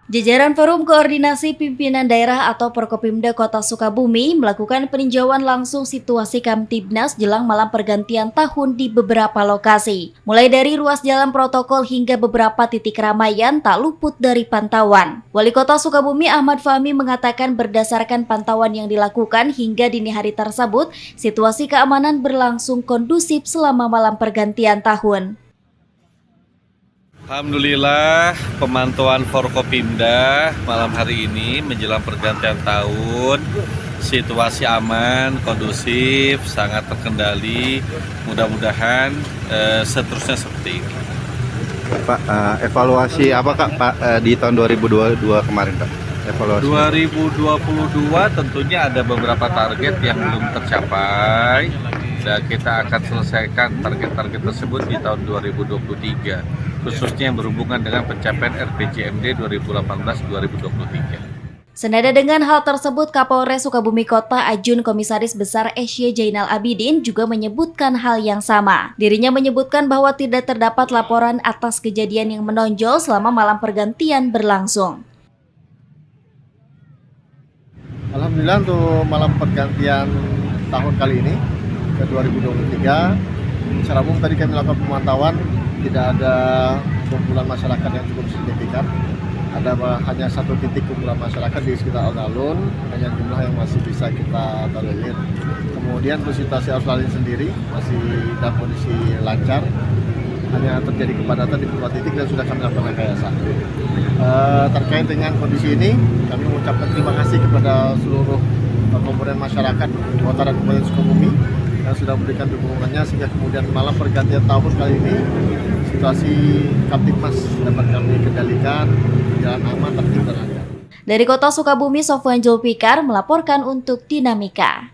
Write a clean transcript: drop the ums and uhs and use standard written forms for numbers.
Jajaran Forum Koordinasi Pimpinan Daerah atau Forkopimda Kota Sukabumi melakukan peninjauan langsung situasi Kamtibnas jelang malam pergantian tahun di beberapa lokasi. Mulai dari ruas jalan protokol hingga beberapa titik keramaian tak luput dari pantauan. Wali Kota Sukabumi Ahmad Fahmi mengatakan berdasarkan pantauan yang dilakukan hingga dini hari tersebut, situasi keamanan berlangsung kondusif selama malam pergantian tahun. Alhamdulillah, pemantauan Forkopimda malam hari ini menjelang pergantian tahun, situasi aman, kondusif, sangat terkendali. Mudah-mudahan seterusnya seperti ini. Pak, evaluasi apa Kak Pak di tahun 2022 kemarin Pak? Evaluasi 2022 tentunya ada beberapa target yang belum tercapai dan kita akan selesaikan target-target tersebut di tahun 2023, khususnya yang berhubungan dengan pencapaian RPJMD 2018-2023. Senada dengan hal tersebut, Kapolres Sukabumi Kota Ajun Komisaris Besar SY Jainal Abidin juga menyebutkan hal yang sama. Dirinya menyebutkan bahwa tidak terdapat laporan atas kejadian yang menonjol selama malam pergantian berlangsung. Alhamdulillah untuk malam pergantian tahun kali ini ke 2023, secara umum tadi kami melakukan pemantauan, tidak ada kumpulan masyarakat yang cukup signifikan. Ada hanya satu titik kumpulan masyarakat di sekitar alun-alun, hanya jumlah yang masih bisa kita tolerir. Kemudian untuk situasi arus lalu lintas sendiri masih dalam kondisi lancar, hanya terjadi kepadatan di beberapa titik dan sudah kami lakukan rekayasa. Terkait dengan kondisi ini, kami mengucapkan terima kasih kepada seluruh komponen masyarakat Kota dan Kabupaten Sukabumi yang sudah memberikan dukungannya sehingga kemudian malam pergantian tahun kali ini situasi Kamtibnas dapat kami kendalikan, jalan aman, tertib dan lancar. Dari Kota Sukabumi, Sofwan Julfikar melaporkan untuk Dinamika.